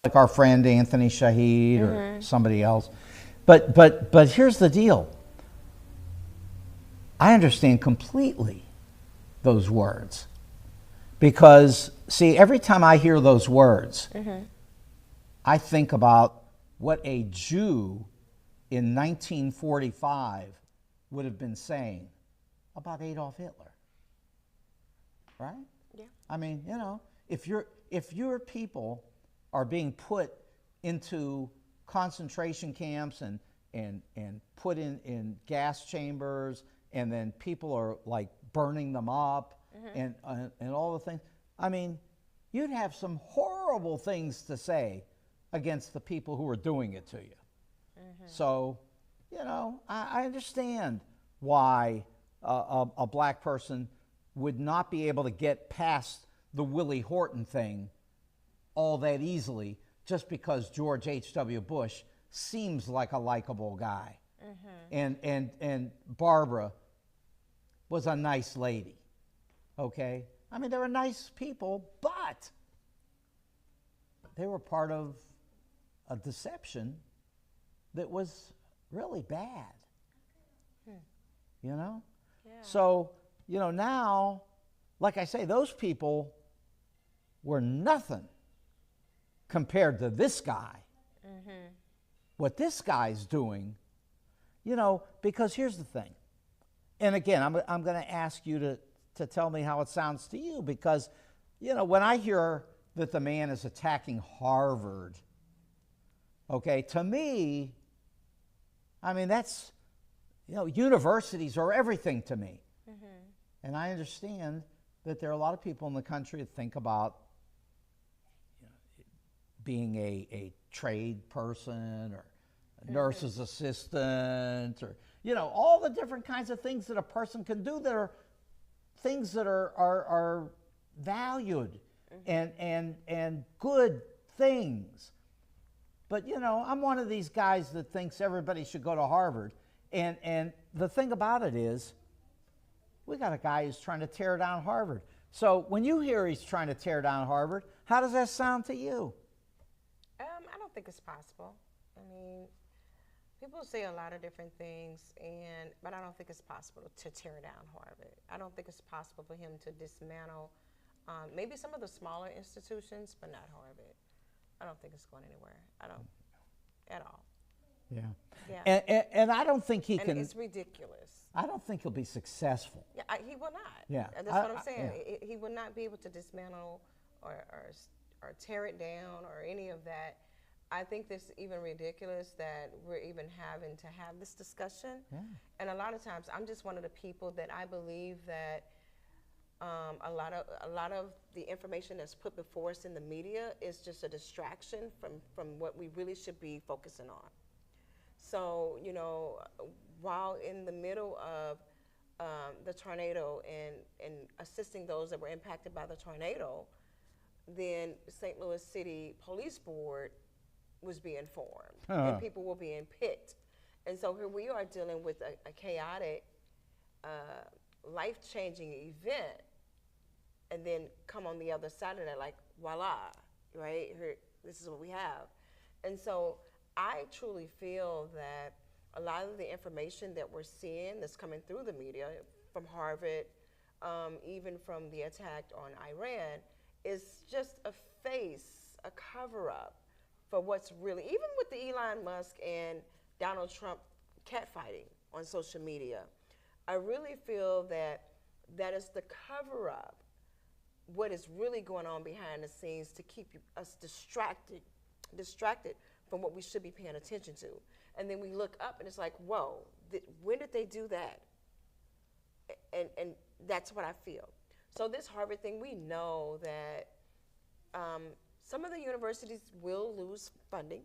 like our friend Anthony Shahid or somebody else. But here's the deal. I understand completely those words because, see, every time I hear those words, I think about what a Jew in 1945 would have been saying about Adolf Hitler, right? Yeah. I mean, you know, if your people are being put into concentration camps and put in gas chambers, and then people are like burning them up and all the things. I mean, you'd have some horrible things to say against the people who are doing it to you. So, you know, I understand why a black person would not be able to get past the Willie Horton thing all that easily just because George H.W. Bush seems like a likable guy. And Barbara was a nice lady, okay? I mean, they were nice people, but they were part of a deception that was really bad, you know? Yeah. So, you know, now, like I say, those people were nothing compared to this guy. What this guy's doing, you know, because here's the thing. And again, I'm going to ask you to tell me how it sounds to you because, you know, when I hear that the man is attacking Harvard, okay, to me, I mean, that's, you know, universities are everything to me. And I understand that there are a lot of people in the country that think about, you know, being a trade person or a nurse's assistant or, you know, all the different kinds of things that a person can do that are things that are valued and good things. But, you know, I'm one of these guys that thinks everybody should go to Harvard. And the thing about it is, we got a guy who's trying to tear down Harvard. So when you hear he's trying to tear down Harvard, how does that sound to you? I don't think it's possible. I mean, people say a lot of different things, but I don't think it's possible to tear down Harvard. I don't think it's possible for him to dismantle maybe some of the smaller institutions, but not Harvard. I don't think it's going anywhere. I don't at all. Yeah. Yeah. And I don't think he can. It's ridiculous. I don't think he'll be successful. Yeah, he will not. Yeah. That's what I'm saying. Yeah. He will not be able to dismantle or tear it down or any of that. I think this is even ridiculous that we're even having to have this discussion. Yeah. And a lot of times, I'm just one of the people that I believe that a lot of the information that's put before us in the media is just a distraction from what we really should be focusing on. So, you know, while in the middle of the tornado and assisting those that were impacted by the tornado, then St. Louis City Police Board was being formed and people were being picked. And so here we are dealing with a chaotic, life-changing event, and then come on the other side of that, like, voila, right? Here, this is what we have. And so I truly feel that a lot of the information that we're seeing that's coming through the media, from Harvard, even from the attack on Iran, is just a face, a cover-up for what's really, even with the Elon Musk and Donald Trump catfighting on social media, I really feel that that is the cover-up, what is really going on behind the scenes to keep us distracted from what we should be paying attention to. And then we look up and it's like, whoa, when did they do that? And that's what I feel. So this Harvard thing, we know that some of the universities will lose funding,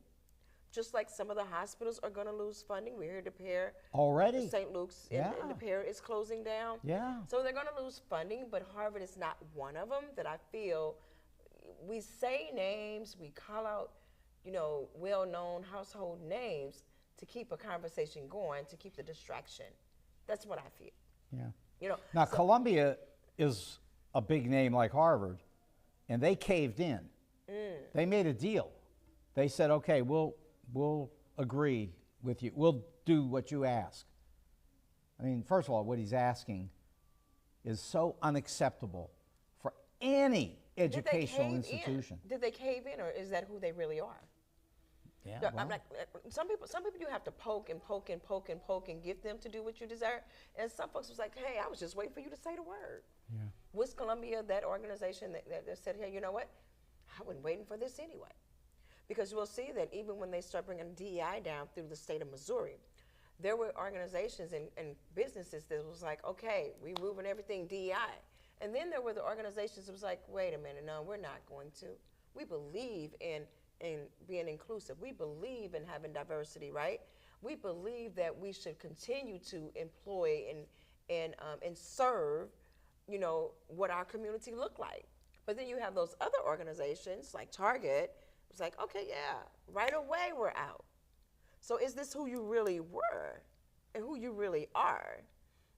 just like some of the hospitals are going to lose funding. We're here to pair Already? St. Luke's Yeah. and the pair is closing down. Yeah. So they're going to lose funding, but Harvard is not one of them that I feel. We say names, we call out, you know, well-known household names to keep a conversation going, to keep the distraction. That's what I feel. Yeah. You know. Now, Columbia is a big name like Harvard, and they caved in. They made a deal. they said, okay, we'll agree with you. We'll do what you ask. I mean, first of all, what he's asking is so unacceptable for any educational institution. Did they cave in, or is that who they really are? Yeah, No, well, I'm like, some people you have to poke and poke and poke and poke and get them to do what you desire. And some folks was like, hey, I was just waiting for you to say the word. yeah. West Columbia, that organization that said, hey, you know what? I've been waiting for this anyway. Because we'll see that even when they start bringing DEI down through the state of Missouri, there were organizations and businesses that was like, okay, we're moving everything DEI. And then there were the organizations that was like, wait a minute, no, we're not going to. We believe in being inclusive. We believe in having diversity, right? We believe that we should continue to employ and serve, you know, what our community look like. But then you have those other organizations like Target. It's like, okay, yeah, right away we're out. So is this who you really were and who you really are?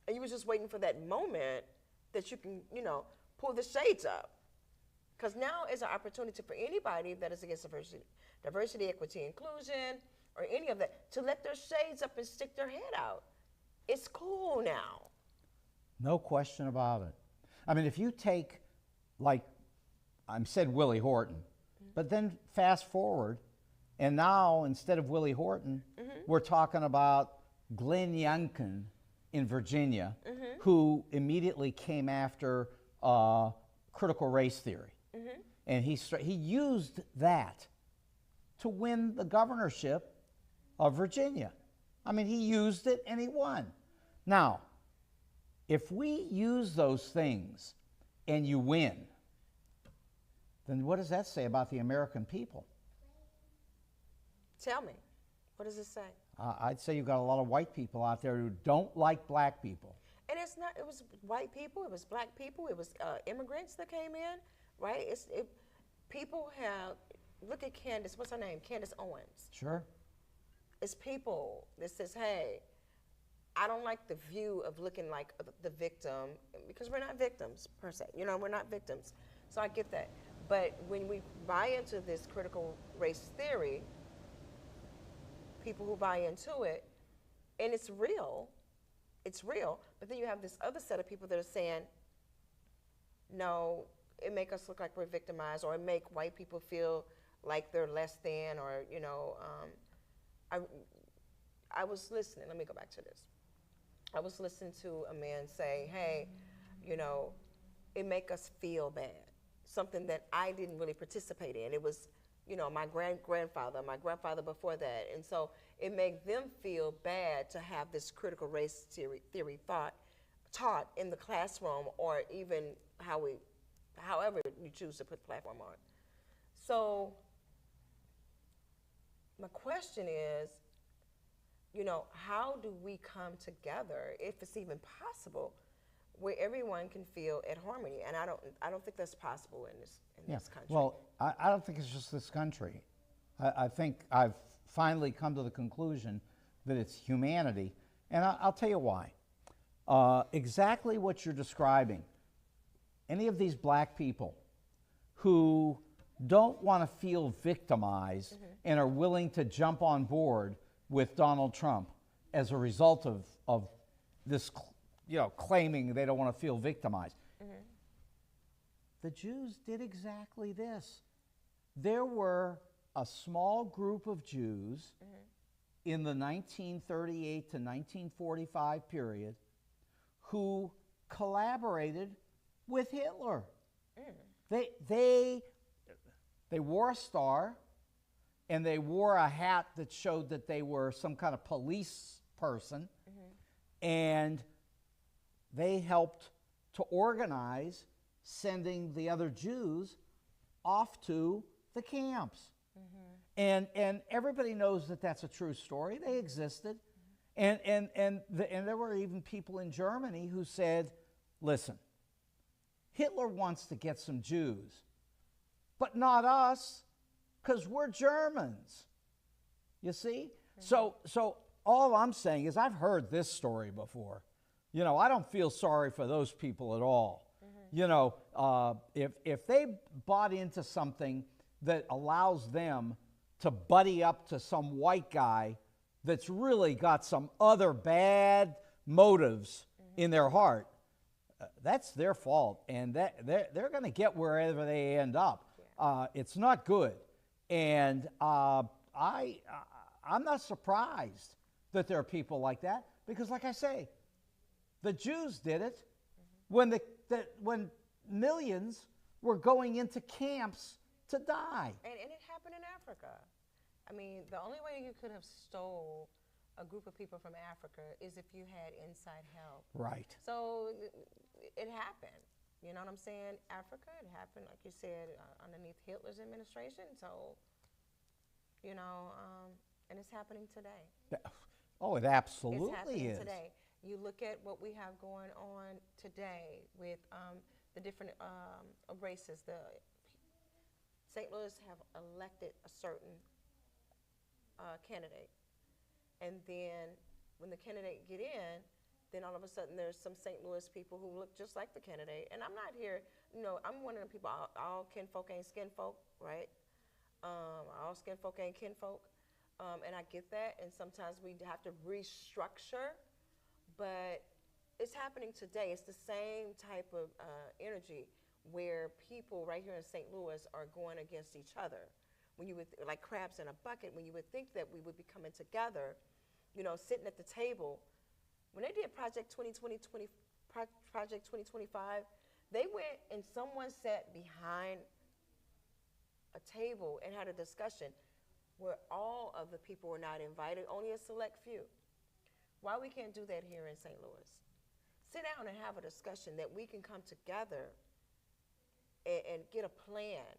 And you was just waiting for that moment that you can, you know, pull the shades up. Because now is an opportunity for anybody that is against diversity, equity, inclusion, or any of that, to let their shades up and stick their head out. It's cool now. No question about it. I mean, if you take, like, I said Willie Horton, but then fast forward, and now instead of Willie Horton, we're talking about Glenn Youngkin in Virginia, who immediately came after critical race theory. And he used that to win the governorship of Virginia. I mean, he used it and he won. Now, if we use those things and you win, then what does that say about the American people? Tell me, what does it say? I'd say you've got a lot of white people out there who don't like black people. And it's not, it was white people, it was black people, it was immigrants that came in, right? People have, look at Candace, what's her name? Candace Owens. Sure. It's people that says, hey, I don't like the view of looking like the victim, because we're not victims per se. You know, we're not victims. So I get that. But when we buy into this critical race theory, people who buy into it, and it's real, but then you have this other set of people that are saying, no, it make us look like we're victimized, or it make white people feel like they're less than, or, you know, I was listening, let me go back to this. I was listening to a man say, hey, you know, it make us feel bad, something that I didn't really participate in. It was, you know, my grandfather, my grandfather before that. And so it made them feel bad to have this critical race theory taught in the classroom, or even however you choose to put the platform on. So my question is, you know, how do we come together, if it's even possible, where everyone can feel at harmony? And I don't think that's possible in this country. Well, I don't think it's just this country. I think I've finally come to the conclusion that it's humanity, and I'll tell you why. Exactly what you're describing. Any of these black people who don't want to feel victimized and are willing to jump on board with Donald Trump as a result of this, you know, claiming they don't want to feel victimized. The Jews did exactly this. There were a small group of Jews in the 1938 to 1945 period who collaborated with Hitler. They wore a star, and they wore a hat that showed that they were some kind of police person, and they helped to organize sending the other Jews off to the camps. And everybody knows that that's a true story. They existed. And there were even people in Germany who said, listen, Hitler wants to get some Jews, but not us, because we're Germans. You see? So all I'm saying is, I've heard this story before. You know, I don't feel sorry for those people at all. You know, if they bought into something that allows them to buddy up to some white guy that's really got some other bad motives in their heart, that's their fault, and they're going to get wherever they end up. It's not good, and I'm not surprised that there are people like that, because, like I say, the Jews did it when when millions were going into camps to die. And it happened in Africa. I mean, the only way you could have stole a group of people from Africa is if you had inside help. Right. So it happened. You know what I'm saying? Africa, it happened, like you said, underneath Hitler's administration. So, you know, and it's happening today. Oh, it absolutely it's happening is. Today. You look at what we have going on today with the different races. The St. Louis have elected a certain candidate, and then when the candidate get in, then all of a sudden there's some St. Louis people who look just like the candidate. And I'm not here, you know, I'm one of the people, all kinfolk ain't skinfolk, right? All skinfolk ain't kinfolk. And I get that, and sometimes we have to restructure, but it's happening today. It's the same type of energy where people right here in St. Louis are going against each other. When you would, like crabs in a bucket, when you would think that we would be coming together, you know, sitting at the table. When they did Project 2025, they went and someone sat behind a table and had a discussion where all of the people were not invited, only a select few. Why we can't do that here in St. Louis? Sit down and have a discussion that we can come together and get a plan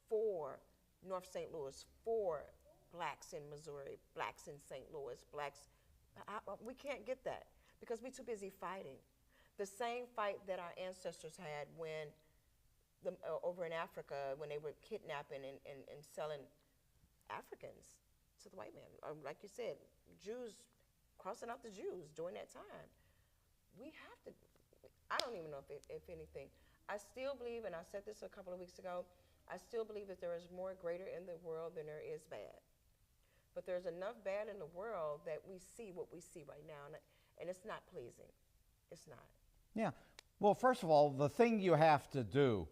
for North St. Louis, for blacks in Missouri, blacks in St. Louis, blacks. We can't get that because we're too busy fighting. The same fight that our ancestors had when, over in Africa, when they were kidnapping and selling Africans to the white man. Or like you said, Jews, crossing out the Jews during that time. We have to, I don't even know if anything. I still believe, and I said this a couple of weeks ago, I still believe that there is more greater in the world than there is bad. But there's enough bad in the world that we see what we see right now, and it's not pleasing. It's not. Yeah. Well, first of all, the thing you have to do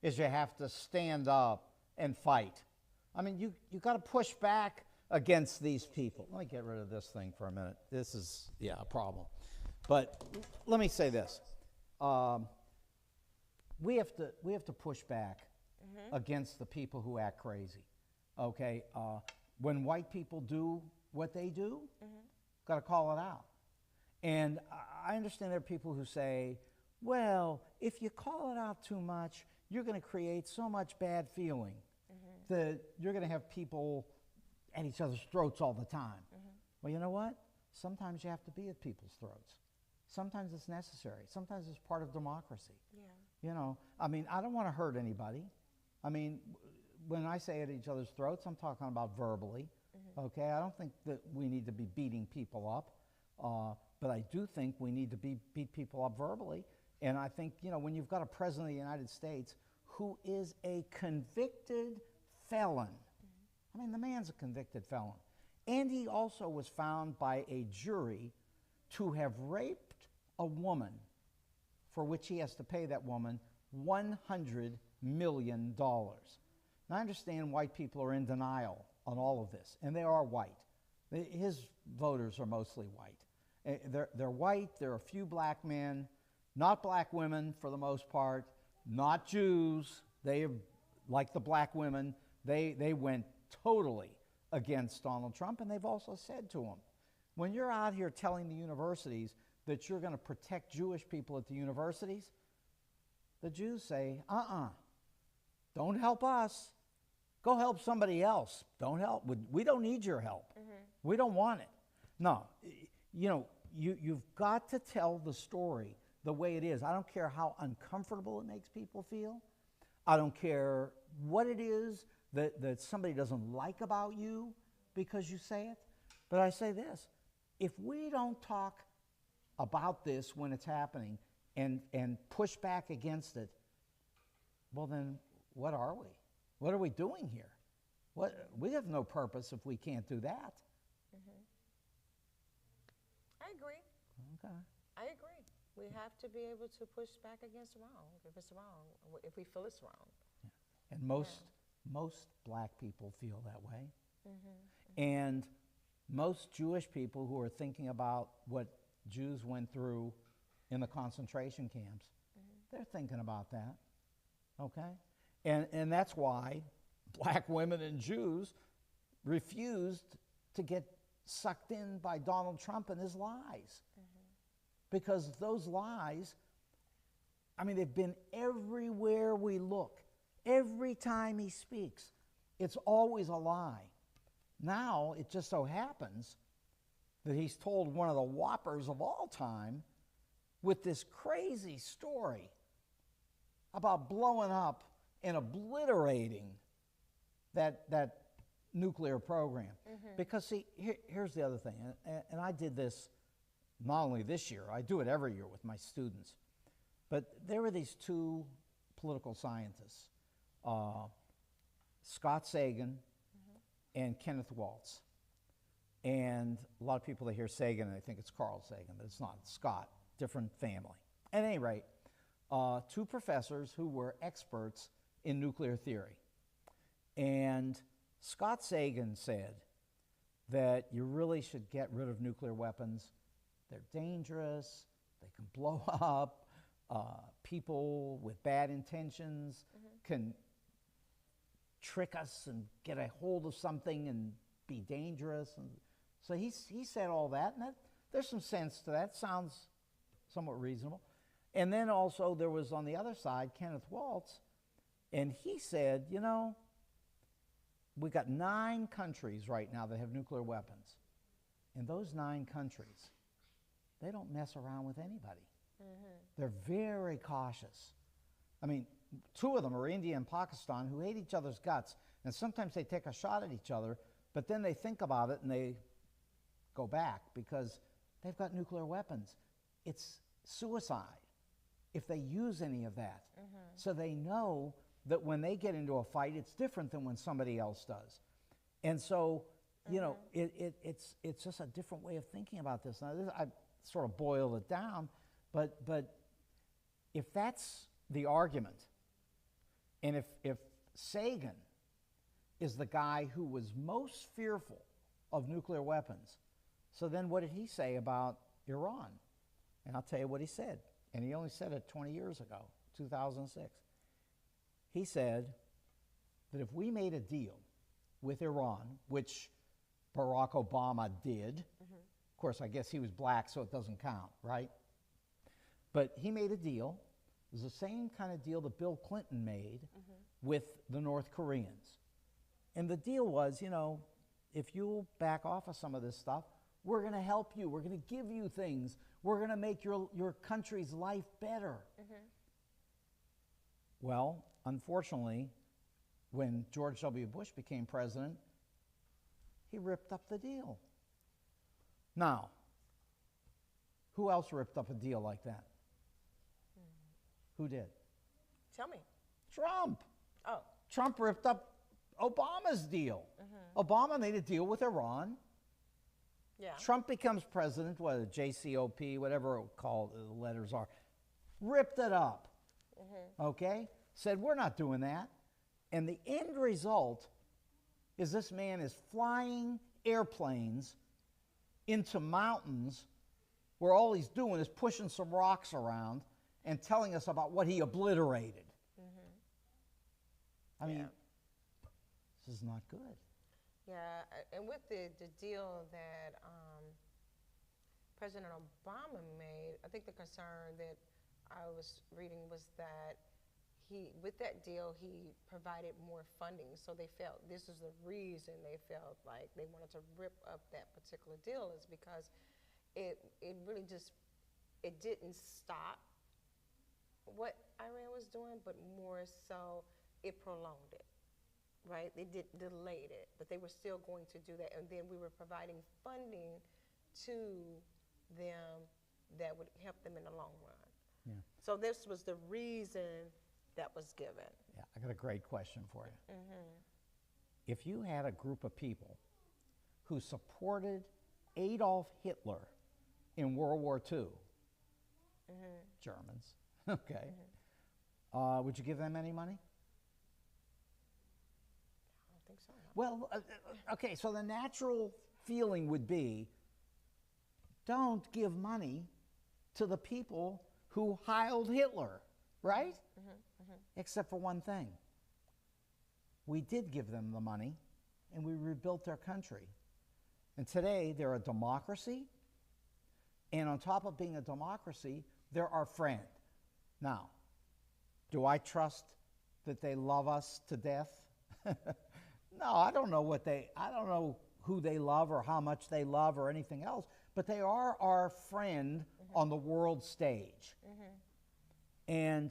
is you have to stand up and fight. I mean, you got to push back against these people. Let me get rid of this thing for a minute. This is, a problem. But let me say this. We have to push back against the people who act crazy. Okay? When white people do what they do, got to call it out. And I understand there are people who say, well, if you call it out too much, you're going to create so much bad feeling that you're going to have people at each other's throats all the time. Well, you know what? Sometimes you have to be at people's throats. Sometimes it's necessary. Sometimes it's part of democracy. Yeah. You know, I mean, I don't want to hurt anybody. I mean, when I say at each other's throats, I'm talking about verbally. Okay? I don't think that we need to be beating people up. But I do think we need to beat people up verbally. And I think, when you've got a president of the United States who is a convicted felon, I mean, the man's a convicted felon. And he also was found by a jury to have raped a woman, for which he has to pay that woman $100 million. Now, I understand white people are in denial on all of this, and they are white. His voters are mostly white. They're white. There are a few black men, not black women for the most part, not Jews. They, like the black women, they went totally against Donald Trump, and they've also said to him, when you're out here telling the universities that you're going to protect Jewish people at the universities, the Jews say, don't help us. Go help somebody else. Don't help. We don't need your help. We don't want it. No, you've got to tell the story the way it is. I don't care how uncomfortable it makes people feel. I don't care what it is that somebody doesn't like about you because you say it. But I say this, if we don't talk about this when it's happening and push back against it, well then, what are we? What are we doing here? We have no purpose if we can't do that. I agree. Okay. I agree. We have to be able to push back against wrong if it's wrong, if we feel it's wrong. And most black people feel that way. And most Jewish people who are thinking about what Jews went through in the concentration camps, they're thinking about that. Okay? And that's why black women and Jews refused to get sucked in by Donald Trump and his lies. Because those lies, I mean, they've been everywhere we look. Every time he speaks, it's always a lie. Now, it just so happens that he's told one of the whoppers of all time with this crazy story about blowing up and obliterating that nuclear program. Because, see, here's the other thing, and I did this not only this year, I do it every year with my students, but there were these two political scientists, Scott Sagan and Kenneth Waltz. And a lot of people, they hear Sagan and they think it's Carl Sagan, but it's not. It's Scott, different family. At any rate, two professors who were experts in nuclear theory. And Scott Sagan said that you really should get rid of nuclear weapons. They're dangerous, they can blow up, people with bad intentions can trick us and get a hold of something and be dangerous. And so he said all that, and there's some sense to that. Sounds somewhat reasonable. And then also there was on the other side Kenneth Waltz, and he said, you know, we've got 9 countries right now that have nuclear weapons. And those 9 countries, they don't mess around with anybody. They're very cautious. I mean, 2 of them are India and Pakistan, who hate each other's guts, and sometimes they take a shot at each other, but then they think about it and they go back because they've got nuclear weapons. It's suicide if they use any of that. So they know that when they get into a fight, it's different than when somebody else does. And so, you know, it's just a different way of thinking about this. Now, I sort of boiled it down, but if that's the argument, and if Sagan is the guy who was most fearful of nuclear weapons, so then what did he say about Iran? And I'll tell you what he said, and he only said it 20 years ago, 2006. He said that if we made a deal with Iran, which Barack Obama did, of course, I guess he was black, so it doesn't count, right? But he made a deal. It was the same kind of deal that Bill Clinton made with the North Koreans. And the deal was, you know, if you'll back off of some of this stuff, we're going to help you. We're going to give you things. We're going to make your country's life better. Well, unfortunately, when George W. Bush became president, he ripped up the deal. Now, who else ripped up a deal like that? Who did? Tell me. Trump. Oh. Trump ripped up Obama's deal. Obama made a deal with Iran. Yeah. Trump becomes president, what, JCOP, whatever the letters are, ripped it up. Okay? Said, we're not doing that. And the end result is this man is flying airplanes into mountains where all he's doing is pushing some rocks around and telling us about what he obliterated. I mean, this is not good. Yeah, and with the deal that President Obama made, I think the concern that I was reading was that with that deal, he provided more funding. So they felt this is the reason they felt like they wanted to rip up that particular deal is because it really just, it didn't stop what Iran was doing, but more so it prolonged it, right? They delayed it, but they were still going to do that. And then we were providing funding to them that would help them in the long run. Yeah. So this was the reason that was given. Yeah, I got a great question for you. if you had a group of people who supported Adolf Hitler in World War II, Germans, okay, would you give them any money? I don't think so. No. Well, okay, so the natural feeling would be, don't give money to the people who heiled Hitler, right? Except for one thing. We did give them the money, and we rebuilt their country. And today, they're a democracy, and on top of being a democracy, they're our friend. Now, do I trust that they love us to death? No, I don't know who they love or how much they love or anything else, but they are our friend on the world stage. And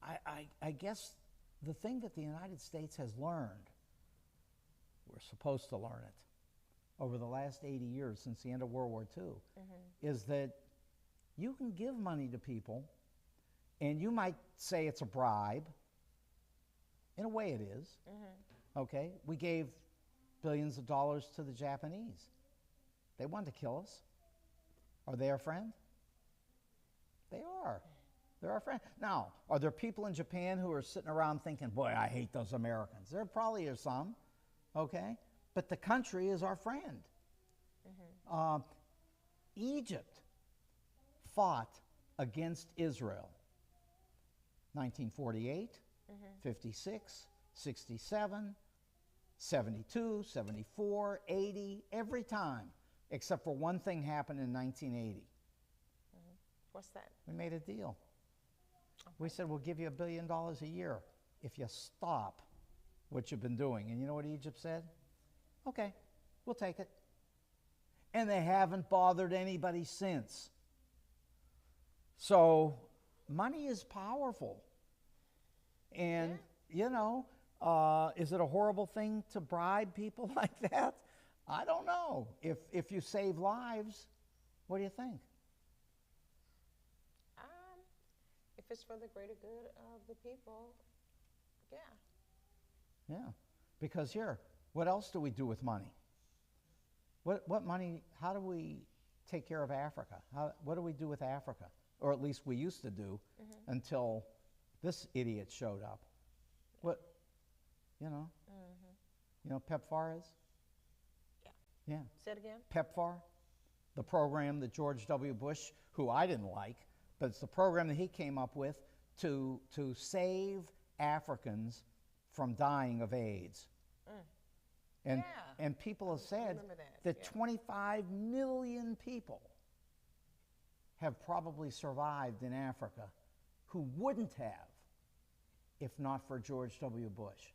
I guess the thing that the United States has learned, we're supposed to learn it, over the last 80 years since the end of World War II, is that you can give money to people, and you might say it's a bribe. In a way it is. Okay? We gave billions of dollars to the Japanese. They wanted to kill us. Are they our friend? They are. They're our friend. Now, are there people in Japan who are sitting around thinking, boy, I hate those Americans? There probably are some, okay? But the country is our friend. Egypt fought against Israel. 1948, 56, 67, 72, 74, 80, every time, except for one thing happened in 1980. What's that? We made a deal. We said, we'll give you $1 billion a year if you stop what you've been doing. And you know what Egypt said? Okay, we'll take it. And they haven't bothered anybody since. So money is powerful. And, you know, is it a horrible thing to bribe people like that? I don't know. If you save lives, what do you think? If it's for the greater good of the people, yeah. Yeah, because here, what else do we do with money? What money, how do we take care of Africa? What do we do with Africa? Or at least we used to do until this idiot showed up. What, you know? You know what PEPFAR is? Yeah. Yeah. Say it again? PEPFAR, the program that George W. Bush, who I didn't like, but it's the program that he came up with to save Africans from dying of AIDS. And people have said that 25 million people have probably survived in Africa who wouldn't have if not for George W. Bush.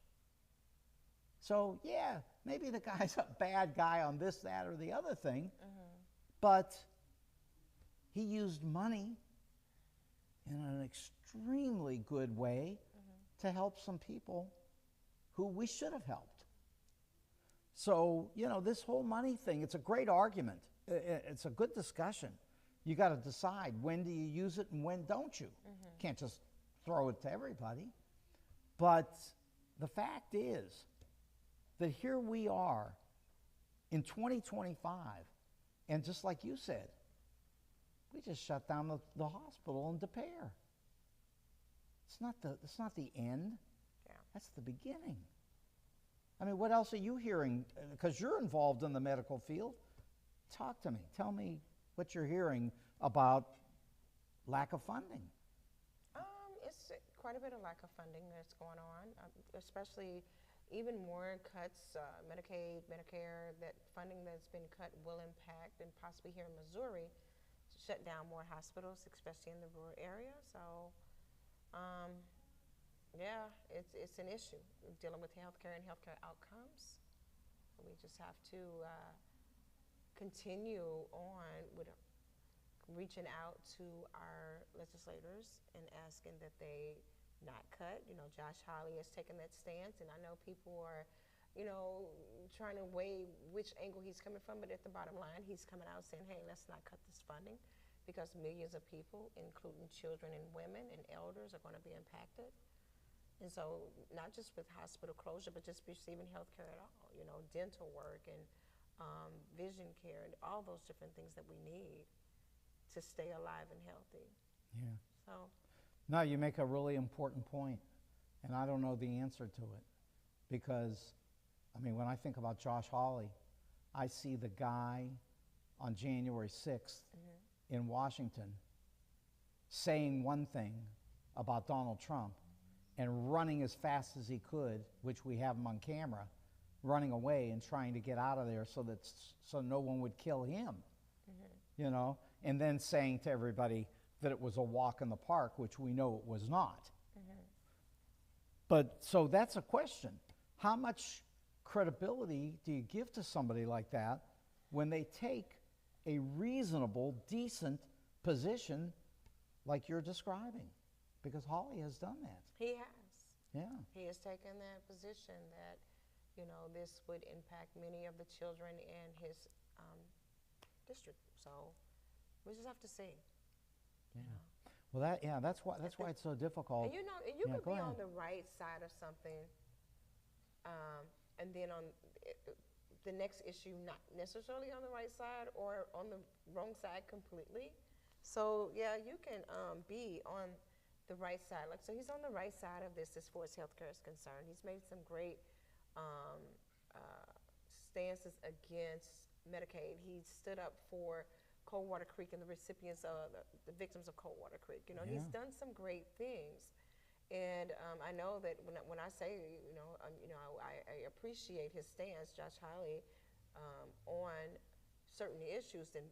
So yeah, maybe the guy's a bad guy on this, that, or the other thing, but he used money in an extremely good way to help some people who we should have helped. So, you know, this whole money thing, it's a great argument. It's a good discussion. You got to decide, when do you use it and when don't you? Can't just throw it to everybody. But the fact is that here we are in 2025, and just like you said, we just shut down the hospital in De Pere. It's not the end. Yeah. That's the beginning. I mean, what else are you hearing? Because you're involved in the medical field. Talk to me. Tell me what you're hearing about lack of funding. It's quite a bit of lack of funding that's going on, especially even more cuts, Medicaid, Medicare, that funding that's been cut will impact, and possibly here in Missouri, shut down more hospitals, especially in the rural area. So, yeah, it's an issue dealing with healthcare and healthcare outcomes. We just have to continue on with reaching out to our legislators and asking that they not cut. You know, Josh Hawley has taken that stance, and I know people are, you know, trying to weigh which angle he's coming from, but at the bottom line, he's coming out saying, hey, let's not cut this funding, because millions of people, including children and women and elders, are going to be impacted. And so, not just with hospital closure, but just receiving health care at all, you know, dental work and vision care and all those different things that we need to stay alive and healthy. Yeah. So, No, you make a really important point, and I don't know the answer to it because, I mean, when I think about Josh Hawley, I see the guy on January 6th in Washington saying one thing about Donald Trump and running as fast as he could, which we have him on camera, running away and trying to get out of there so no one would kill him, you know, and then saying to everybody that it was a walk in the park, which we know it was not. But so that's a question. How much credibility do you give to somebody like that when they take a reasonable, decent position like you're describing? Because Hawley has done that. he has. Yeah. He has taken that position that, you know, this would impact many of the children in his district. So we just have to see. Yeah. Well, that's why it's so difficult. And you know, and you Yeah, could go be ahead. on the right side of something, and then on the next issue, not necessarily on the right side or on the wrong side completely. So yeah, you can be on the right side. Like, so he's on the right side of this as far as healthcare is concerned. He's made some great stances against Medicaid. He stood up for Coldwater Creek and the recipients of the victims of Coldwater Creek. You know, he's done some great things. And I know that when I say, I appreciate his stance, Josh Hawley, on certain issues, and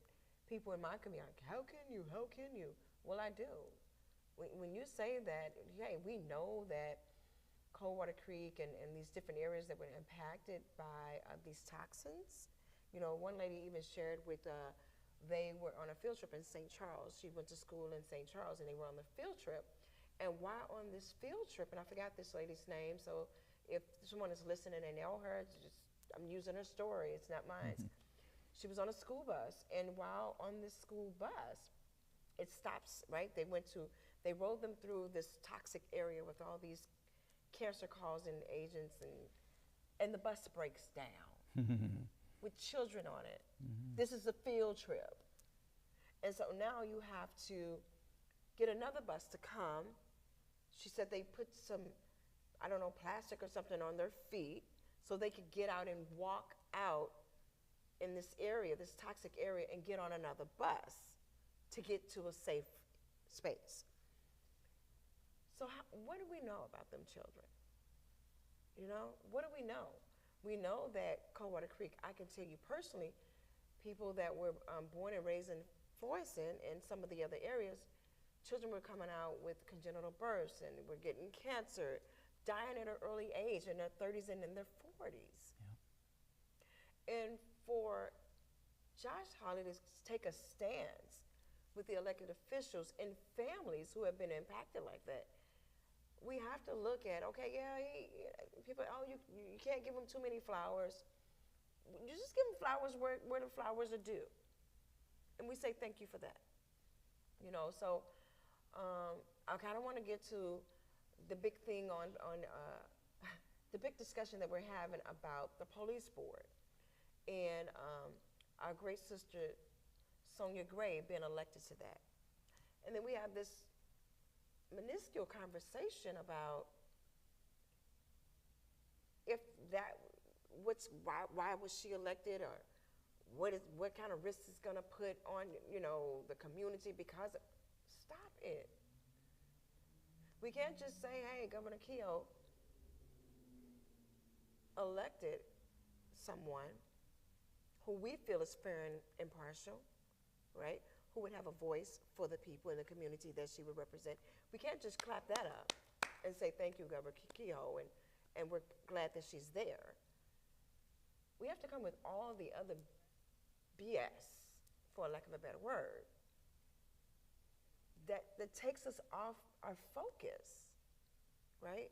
people in my community are like, how can you? Well, I do. When you say that, hey, we know that Coldwater Creek and these different areas that were impacted by these toxins. You know, one lady even shared with, they were on a field trip in St. Charles. She went to school in St. Charles, and they were on the field trip. And while on this field trip, and I forgot this lady's name, so if someone is listening and they know her, I'm using her story, it's not mine. She was on a school bus, and while on this school bus, it stops, right? They rolled them through this toxic area with all these cancer-causing agents, and the bus breaks down with children on it. This is a field trip. And so now you have to get another bus to come. She said they put some, I don't know, plastic or something on their feet so they could get out and walk out in this area, this toxic area, and get on another bus to get to a safe space. So what do we know about them children? You know, what do we know? We know that Coldwater Creek, I can tell you personally, people that were born and raised in Florissant and some of the other areas, children were coming out with congenital births and were getting cancer, dying at an early age in their 30s and in their 40s. Yeah. And for Josh Hawley to take a stance with the elected officials and families who have been impacted like that, we have to look at, okay, people, you can't give them too many flowers. You just give them flowers where the flowers are due. And we say thank you for that. You know, so I kind of want to get to the big thing on the big discussion that we're having about the police board and our great sister Sonia Gray being elected to that. And then we have this minuscule conversation about if that, why was she elected, or what kind of risks it's going to put on, you know, the community because of, stop it. We can't just say, hey, Governor Keogh elected someone who we feel is fair and impartial, right? Who would have a voice for the people in the community that she would represent. We can't just clap that up and say, thank you, Governor Keogh, and we're glad that she's there. We have to come with all the other BS, for lack of a better word, that takes us off our focus, right?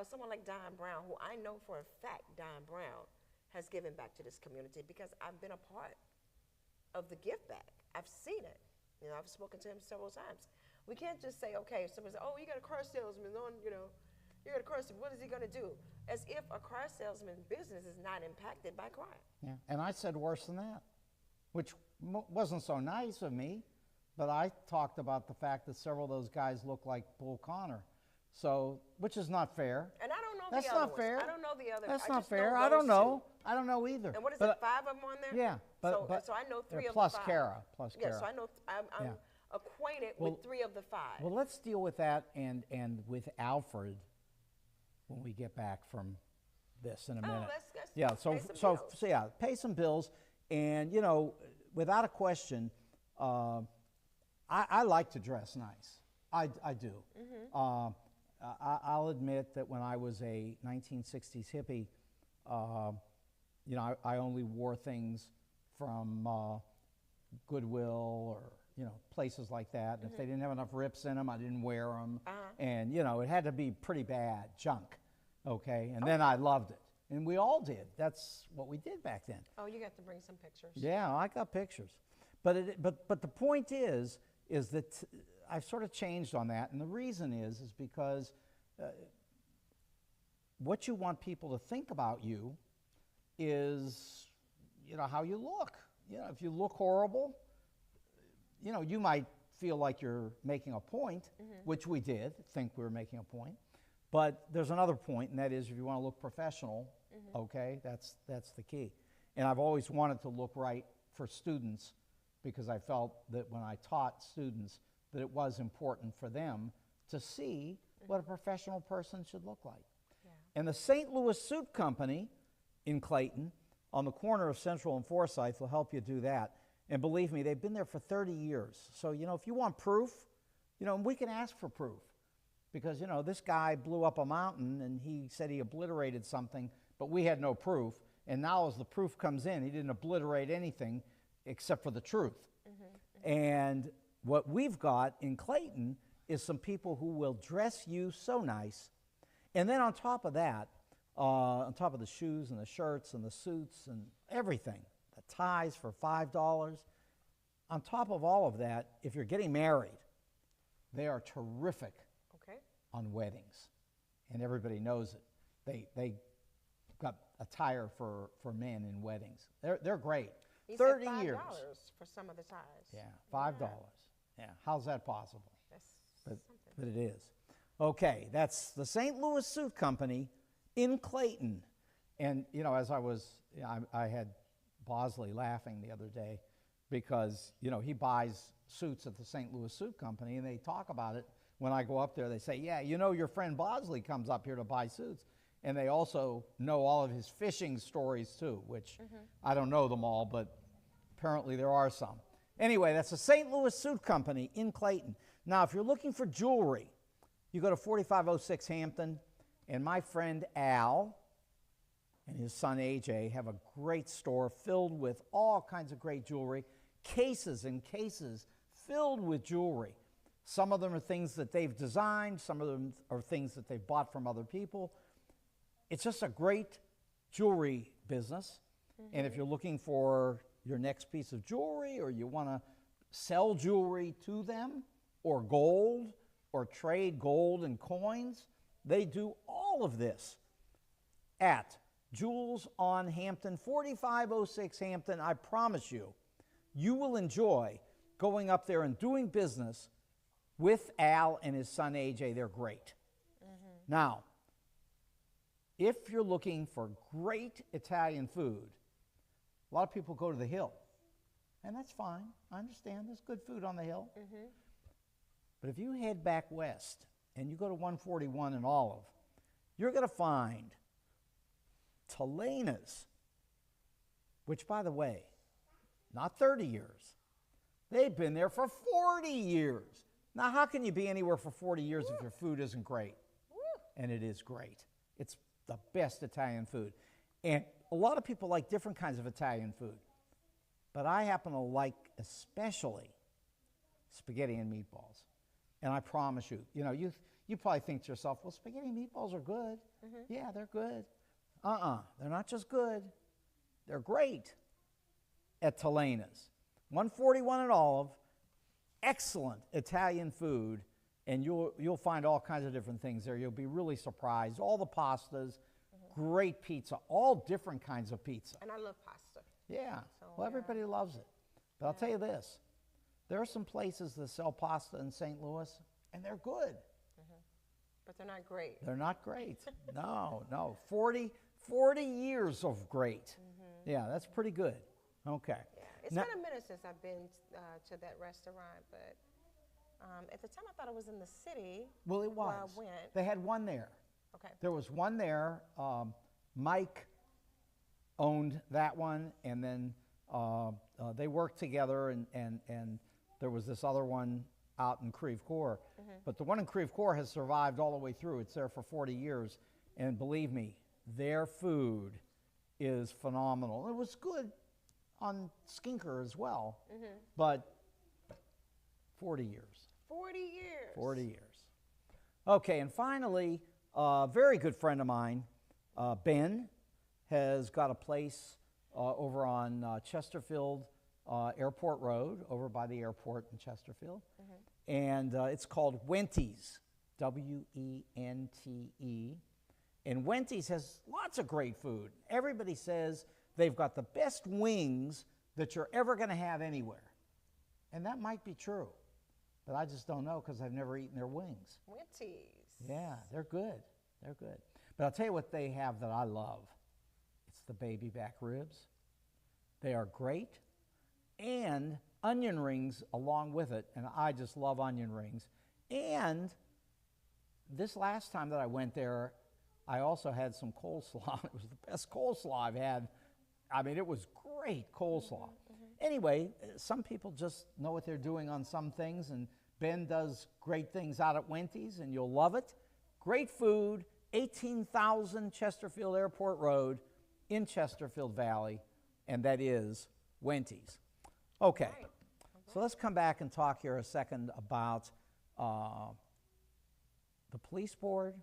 Someone like Don Brown, who I know for a fact Don Brown has given back to this community because I've been a part of the give back. I've seen it. You know, I've spoken to him several times. We can't just say, okay, someone says, oh, you got a car salesman on, you know, You got a car, what is he going to do? As if a car salesman's business is not impacted by crime. Yeah. And I said worse than that, which wasn't so nice of me, but I talked about the fact that several of those guys look like Bull Connor. So, which is not fair. And I don't know That's the other not ones. fair. I don't know the other. That's I not just fair. know I don't those know. two. I don't know either. And what is But, it, 5 of them on there? Yeah, but so I know 3 they're of plus the 5. Kara, plus Yeah, Kara. so I know, I'm Yeah. acquainted Well- with 3 of the 5. Well, let's deal with that and with Alfred when we get back from this in a minute. let's Yeah, so pay some so bills. so yeah, pay some bills, and without a question, I like to dress nice. I do. I'll admit that when I was a 1960s hippie, I only wore things from Goodwill or places like that. And if they didn't have enough rips in them, I didn't wear them. And it had to be pretty bad junk, okay? And then I loved it, and we all did. That's what we did back then. Oh, you got to bring some pictures. Yeah, I got pictures, but the point is that I've sort of changed on that, and the reason is because what you want people to think about you is how you look. If you look horrible, you might feel like you're making a point, which we did think we were making a point. But there's another point, and that is if you want to look professional, okay, that's the key. And I've always wanted to look right for students because I felt that when I taught students that it was important for them to see what a professional person should look like. Yeah. And the St. Louis Suit Company in Clayton on the corner of Central and Forsyth will help you do that. And believe me, they've been there for 30 years. So, if you want proof, we can ask for proof. Because, this guy blew up a mountain and he said he obliterated something, but we had no proof. And now as the proof comes in, he didn't obliterate anything except for the truth. And what we've got in Clayton is some people who will dress you so nice. And then on top of that, on top of the shoes and the shirts and the suits and everything, the ties for $5. On top of all of that, if you're getting married, they are terrific on weddings. And everybody knows it. They got attire for men in weddings. They're great. You 30 said $5 years. for some of the ties. Yeah, $5. Yeah, how's that possible? That's But something. it is. Okay, that's the St. Louis Suit Company in Clayton. And, as I had Bosley laughing the other day because, he buys suits at the St. Louis Suit Company, and they talk about it. When I go up there, they say, yeah, your friend Bosley comes up here to buy suits. And they also know all of his fishing stories, too, which I don't know them all, but apparently there are some. Anyway, that's the St. Louis Suit Company in Clayton. Now, if you're looking for jewelry, you go to 4506 Hampton, and my friend Al and his son AJ have a great store filled with all kinds of great jewelry, cases and cases filled with jewelry. Some of them are things that they've designed, some of them are things that they've bought from other people. It's just a great jewelry business. And if you're looking for your next piece of jewelry, or you want to sell jewelry to them, or gold, or trade gold and coins, they do all of this at Jewels on Hampton, 4506 Hampton. I promise you, you will enjoy going up there and doing business with Al and his son AJ. They're great. Now, if you're looking for great Italian food, a lot of people go to the Hill. And that's fine. I understand. There's good food on the Hill. But if you head back west and you go to 141 in Olive, you're going to find Telena's, which, by the way, not 30 years. They've been there for 40 years. Now, how can you be anywhere for 40 years if your food isn't great? And it is great. It's the best Italian food. And a lot of people like different kinds of Italian food. But I happen to like especially spaghetti and meatballs. And I promise you, you probably think to yourself, well, spaghetti and meatballs are good. Yeah, they're good. They're not just good. They're great at Telena's. 141 at Olive, excellent Italian food, and you'll find all kinds of different things there. You'll be really surprised. All the pastas, great pizza, all different kinds of pizza. And I love pasta. Yeah, So, well, everybody loves it. But I'll tell you this, there are some places that sell pasta in St. Louis, and they're good. But they're not great. They're not great. No. 40 years of great. Yeah, that's pretty good. Okay. Yeah. It's Now- been a minute since I've been to that restaurant, but at the time I thought it was in the city. Well, it where was. I went. They had one there. Okay. There was one there. Mike owned that one, and then they worked together, and there was this other one out in Creve Coeur. But the one in Creve Coeur has survived all the way through. It's there for 40 years, and believe me, their food is phenomenal. It was good on Skinker as well, but 40 years. 40 years. 40 years. Okay, and finally, a very good friend of mine, Ben, has got a place over on Chesterfield Airport Road, over by the airport in Chesterfield. And it's called Wenty's, W-E-N-T-E. And Wenty's has lots of great food. Everybody says they've got the best wings that you're ever going to have anywhere. And that might be true, but I just don't know because I've never eaten their wings. Wenty's. Yeah, they're good. They're good. But I'll tell you what they have that I love. It's the baby back ribs. They are great. And onion rings along with it, and I just love onion rings. And this last time that I went there, I also had some coleslaw. It was the best coleslaw I've had. I mean, it was great coleslaw. Anyway, some people just know what they're doing on some things, and Ben does great things out at Wenty's, and you'll love it. Great food, 18,000 Chesterfield Airport Road in Chesterfield Valley, and that is Wenty's. Okay, so let's come back and talk here a second about the police board,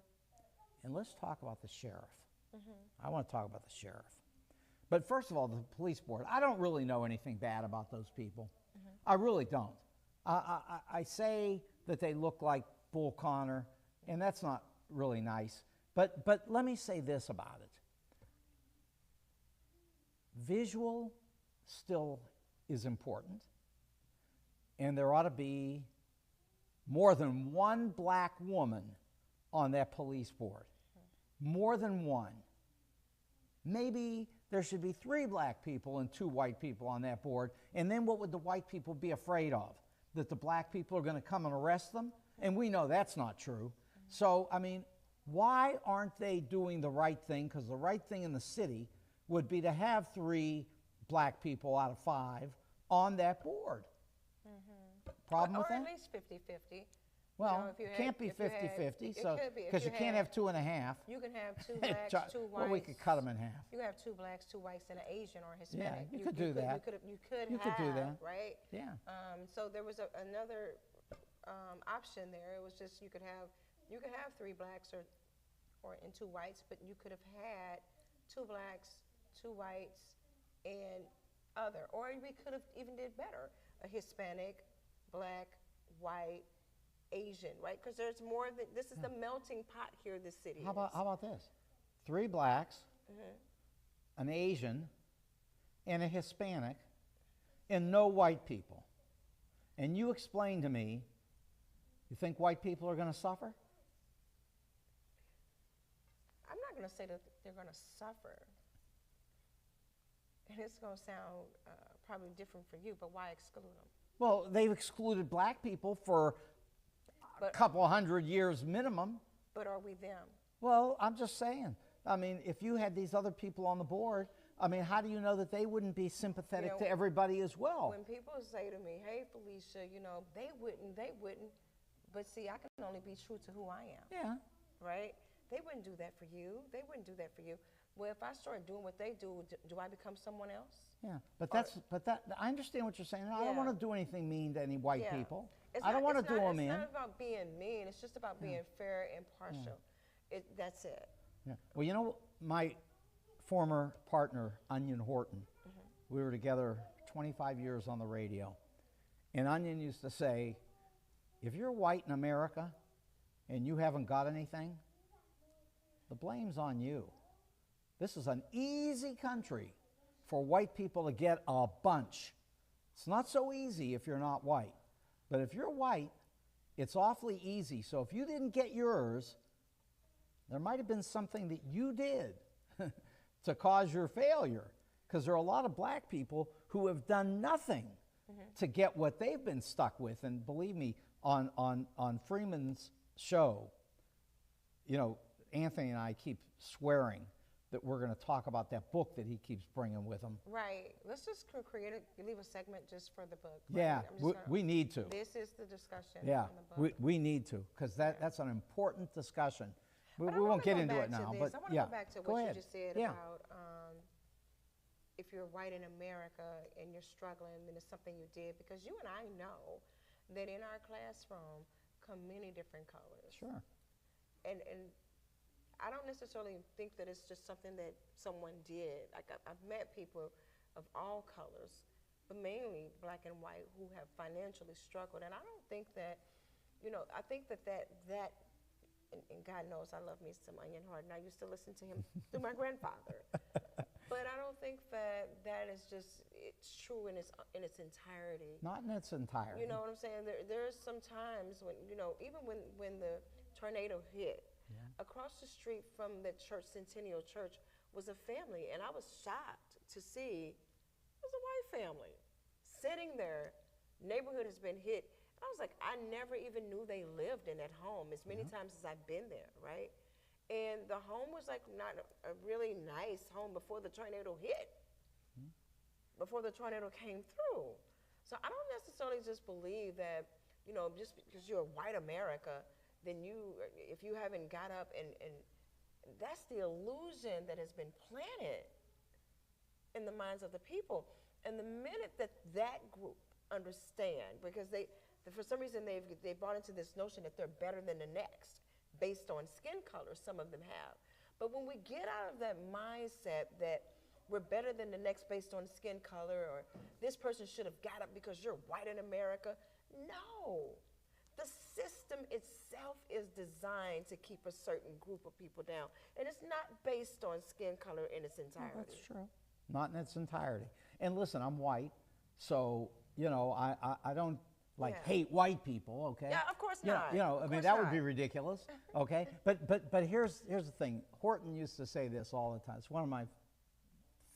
and let's talk about the sheriff. I want to talk about the sheriff. But first of all, the police board, I don't really know anything bad about those people. I really don't. I say that they look like Bull Connor, and that's not really nice. But let me say this about it. Visual still is important, and there ought to be more than one black woman on that police board. More than one. Maybe there should be 3 black people and 2 white people on that board, and then what would the white people be afraid of? That the black people are going to come and arrest them? And we know that's not true. So, I mean, why aren't they doing the right thing? Because the right thing in the city would be to have 3 black people out of 5 on that board. Problem with Or that? at least 50-50. Well, if you it had- can't be if you had- 50-50, it so could be. If because you you can't had- have 2.5. You can have 2 blacks, 2 whites. Well, we could cut them in half. You can have 2 blacks, 2 whites, and an Asian or a Hispanic. you could do that. You could You could do that. right? Yeah. So there was another option there. It was just you could have 3 blacks or and 2 whites, but you could have had 2 blacks, 2 whites, and other. Or we could have even did better: a Hispanic, black, white, Asian, right? Because there's more than this is the melting pot here. This city. How about this? 3 blacks, an Asian, and a Hispanic, and no white people. And you explain to me, you think white people are going to suffer? I'm not going to say that they're going to suffer. And it's going to sound probably different for you, but why exclude them? Well, they've excluded black people for a couple hundred years minimum. But are we them? Well, I'm just saying. I mean, if you had these other people on the board, I mean, how do you know that they wouldn't be sympathetic to everybody as well? When people say to me, hey, Felicia, they wouldn't. But see, I can only be true to who I am. Yeah. Right? They wouldn't do that for you. They wouldn't do that for you. Well, if I start doing what they do, do I become someone else? Yeah, but I understand what you're saying. I don't want to do anything mean to any white people. I don't want to do them in. It's not about being mean. It's just about being fair and partial. That's it. Yeah. Well, my former partner, Onion Horton, we were together 25 years on the radio. And Onion used to say, if you're white in America and you haven't got anything, the blame's on you. This is an easy country for white people to get a bunch. It's not so easy if you're not white. But if you're white, it's awfully easy. So if you didn't get yours, there might have been something that you did to cause your failure. Because there are a lot of black people who have done nothing to get what they've been stuck with. And believe me, on Freeman's show, you know, Anthony and I keep swearing that we're going to talk about that book that he keeps bringing with him. Right. Let's just leave a segment just for the book. Right? Yeah, we need to. This is the discussion Yeah, on the book. we need to, because that's an important discussion. We won't get into it now, but I want to go back to what you just said about if you're white in America and you're struggling, then it's something you did. Because you and I know that in our classroom come many different colors. Sure. And I don't necessarily think that it's just something that someone did. Like I've met people of all colors, but mainly black and white, who have financially struggled. And I don't think that, you know, I think that and God knows I love me some Onion Hart, and I used to listen to him through my grandfather. But I don't think that is just, it's true in its entirety. Not in its entirety. You know what I'm saying? There's some times when, you know, even when the tornado hit, across the street from the church, Centennial Church, was a family, and I was shocked to see it was a white family sitting there. Neighborhood has been hit. I was like, I never even knew they lived in that home as many times as I've been there, right? And the home was like not a really nice home before the tornado hit, before the tornado came through. So I don't necessarily just believe that, you know, just because you're white America, then if you haven't got up and that's the illusion that has been planted in the minds of the people. And the minute that group understand, because for some reason they bought into this notion that they're better than the next based on skin color, some of them have. But when we get out of that mindset that we're better than the next based on skin color, or this person should have got up because you're white in America, no. The system itself is designed to keep a certain group of people down. And it's not based on skin color in its entirety. No, that's true. Not in its entirety. And listen, I'm white, so, you know, I don't hate white people, okay? Yeah, of course not. You know, I mean, that would be ridiculous, okay? But here's the thing. Horton used to say this all the time. It's one of my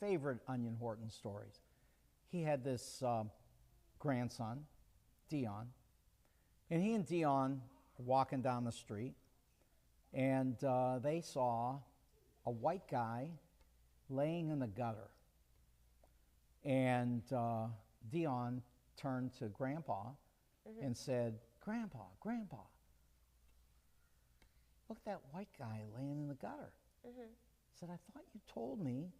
favorite Onion Horton stories. He had this grandson, Dion, and he and Dion were walking down the street, and they saw a white guy laying in the gutter. And Dion turned to Grandpa and said, Grandpa, look at that white guy laying in the gutter. He said, I thought you told me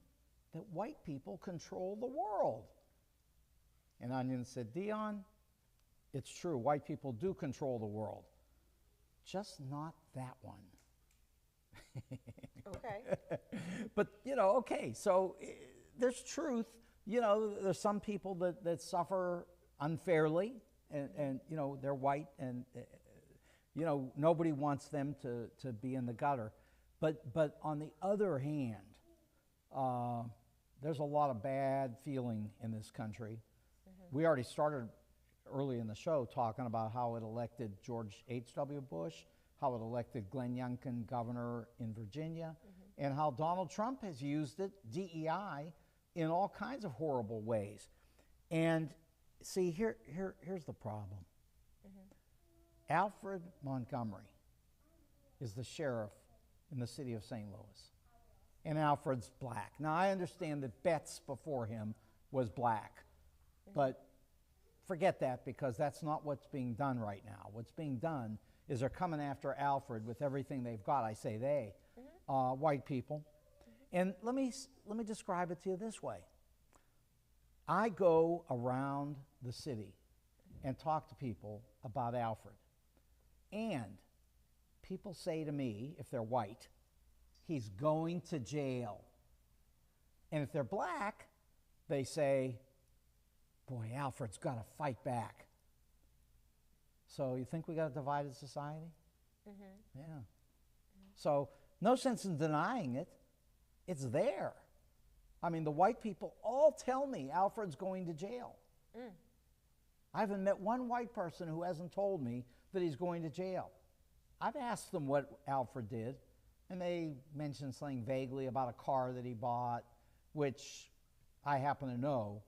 that white people control the world. And Onion said, Dion, it's true, white people do control the world, just not that one. Okay. But, you know, okay, so there's truth. You know, there's some people that suffer unfairly, and you know, they're white, and, you know, nobody wants them to be in the gutter. But on the other hand, there's a lot of bad feeling in this country. We already started early in the show talking about how it elected George H.W. Bush, how it elected Glenn Youngkin governor in Virginia, and how Donald Trump has used it, DEI, in all kinds of horrible ways. And see, here's the problem. Alfred Montgomery is the sheriff in the city of St. Louis, and Alfred's black. Now, I understand that Betts before him was black, but forget that, because that's not what's being done right now. What's being done is they're coming after Alfred with everything they've got. I say they, white people. And let me describe it to you this way. I go around the city and talk to people about Alfred. And people say to me, if they're white, he's going to jail. And if they're black, they say, boy, Alfred's got to fight back. So you think we got a divided society? Mm-hmm. Yeah. So no sense in denying it. It's there. I mean, the white people all tell me Alfred's going to jail. Mm. I haven't met one white person who hasn't told me that he's going to jail. I've asked them what Alfred did, and they mentioned something vaguely about a car that he bought, which I happen to know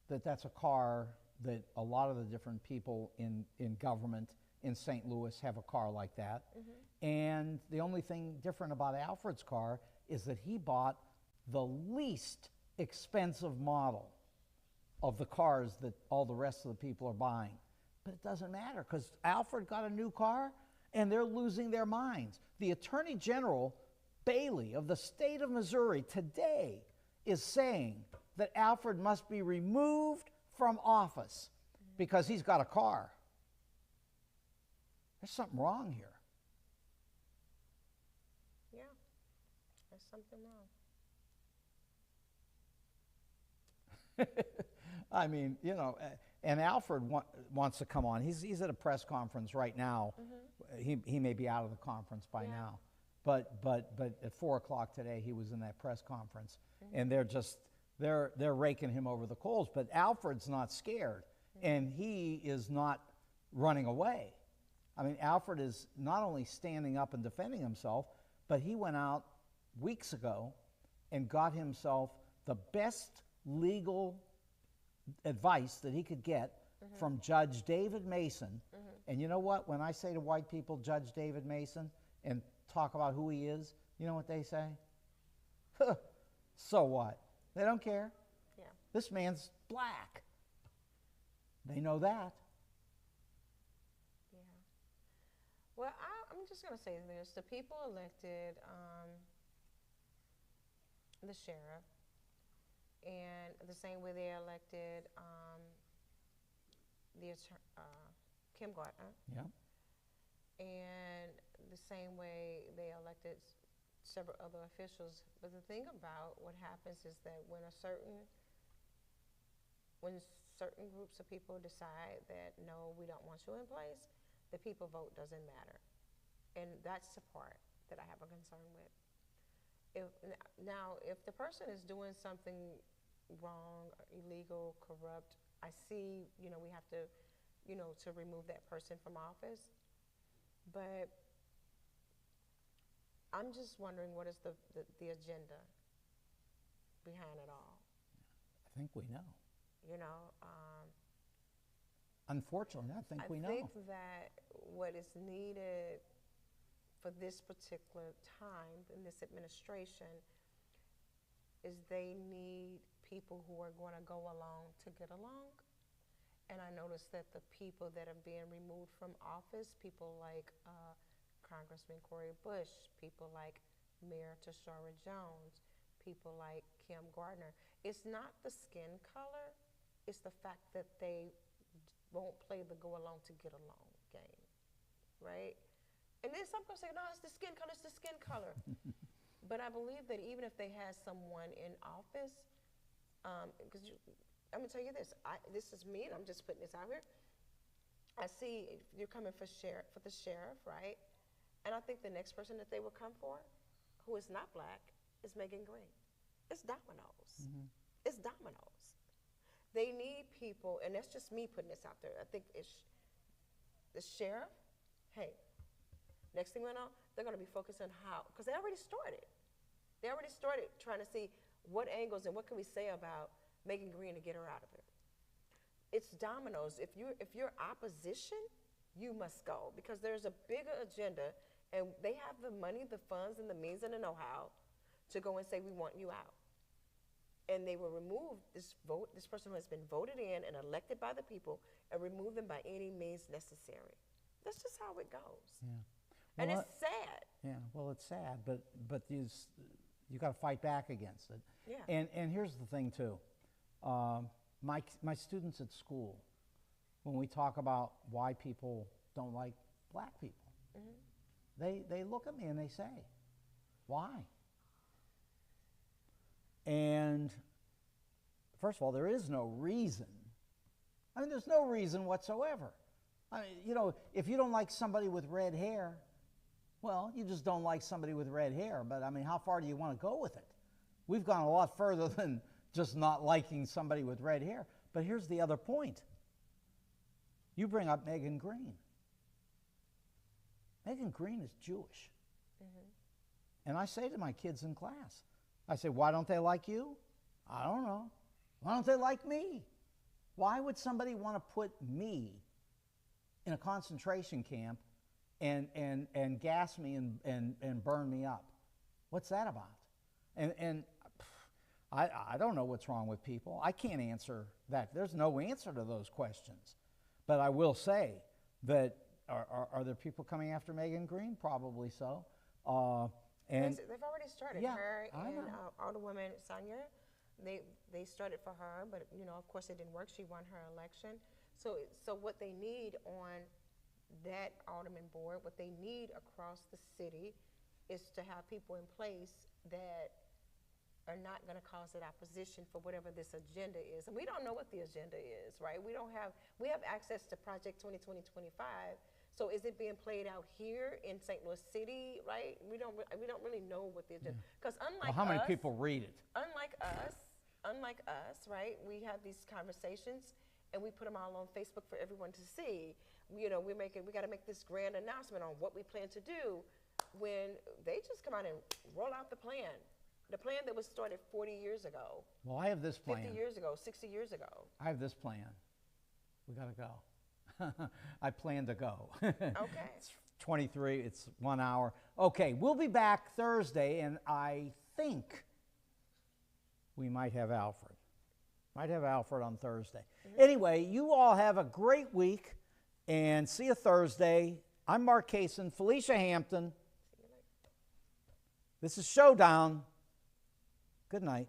that that's a car that a lot of the different people in government in St. Louis have a car like that. Mm-hmm. And the only thing different about Alfred's car is that he bought the least expensive model of the cars that all the rest of the people are buying. But it doesn't matter because Alfred got a new car and they're losing their minds. The Attorney General Bailey of the state of Missouri today is saying that Alfred must be removed from office because he's got a car. There's something wrong here. Yeah, there's something wrong. I mean, you know, and Alfred wants to come on. He's at a press conference right now. Mm-hmm. He may be out of the conference by now, but at 4 o'clock today he was in that press conference, and they're raking him over the coals. But Alfred's not scared, and he is not running away. I mean, Alfred is not only standing up and defending himself, but he went out weeks ago and got himself the best legal advice that he could get from Judge David Mason. And you know what? When I say to white people, Judge David Mason, and talk about who he is, you know what they say? So what? They don't care. Yeah. This man's black. They know that. Yeah. Well, I'm just going to say this. The people elected the sheriff, and the same way they elected Kim Gardner. Yeah. And the same way they elected several other officials. But the thing about what happens is that when certain groups of people decide that no, we don't want you in place, the people vote doesn't matter. And that's the part that I have a concern with. If the person is doing something wrong, illegal, corrupt, I see, we have to, to remove that person from office. But I'm just wondering what is the agenda behind it all. I think we know. Unfortunately, I think we know. I think that what is needed for this particular time in this administration is they need people who are going to go along to get along. And I noticed that the people that are being removed from office, people like Congressman Cori Bush, people like Mayor Tashara Jones, people like Kim Gardner, it's not the skin color, it's the fact that they won't play the go along to get along game, right? And then some people say, no, it's the skin color, it's the skin color. But I believe that even if they had someone in office, because I'm gonna tell you this, this is me, and I'm just putting this out here. I see you're coming for the sheriff, right? And I think the next person that they will come for, who is not black, is Megan Green. It's dominoes. Mm-hmm. It's dominoes. They need people, and that's just me putting this out there. I think it's the sheriff. Hey, next thing we know, they're going to be focused on how, because they already started. They already started trying to see what angles and what can we say about Megan Green to get her out of it. It's dominoes. If you're opposition, you must go, because there's a bigger agenda, and they have the money, the funds, and the means and the know-how to go and say, we want you out. And they will remove this person who has been voted in and elected by the people, and remove them by any means necessary. That's just how it goes. Yeah. Well, and it's sad. Yeah, well, it's sad, but you got to fight back against it. Yeah. And here's the thing too, my students at school, when we talk about why people don't like black people, they look at me and they say, why? And first of all, there is no reason. I mean, there's no reason whatsoever. I mean, you know, if you don't like somebody with red hair, well, you just don't like somebody with red hair. But I mean, how far do you want to go with it? We've gone a lot further than just not liking somebody with red hair. But here's the other point. You bring up Megan Green. Megan Green is Jewish. And I say to my kids in class, I say, why don't they like you? I don't know. Why don't they like me? Why would somebody want to put me in a concentration camp and gas me and burn me up? What's that about? And I don't know what's wrong with people. I can't answer that. There's no answer to those questions. But I will say that are there people coming after Megan Green? Probably so. And they've already started. Yeah, Her I and know. Alderwoman Sonia, they started for her, but you know, of course, it didn't work. She won her election. So what they need on that alderman board, what they need across the city, is to have people in place that are not going to cause that opposition for whatever this agenda is. And we don't know what the agenda is, right? We have access to Project 2020-25. So is it being played out here in St. Louis City, right? We don't really know what the agenda, because unlike well, how many us, people read it? Unlike us, right? We have these conversations and we put them all on Facebook for everyone to see. You know, we got to make this grand announcement on what we plan to do, when they just come out and roll out the plan. The plan that was started 40 years ago. Well, I have this plan. 50 years ago, 60 years ago. I have this plan. We got to go. I plan to go. Okay. It's 23, it's 1 hour. Okay, we'll be back Thursday, and I think we might have Alfred. Might have Alfred on Thursday. Anyway, you all have a great week, and see you Thursday. I'm Mark Kasen, Felicia Hampton. This is Showdown. Good night.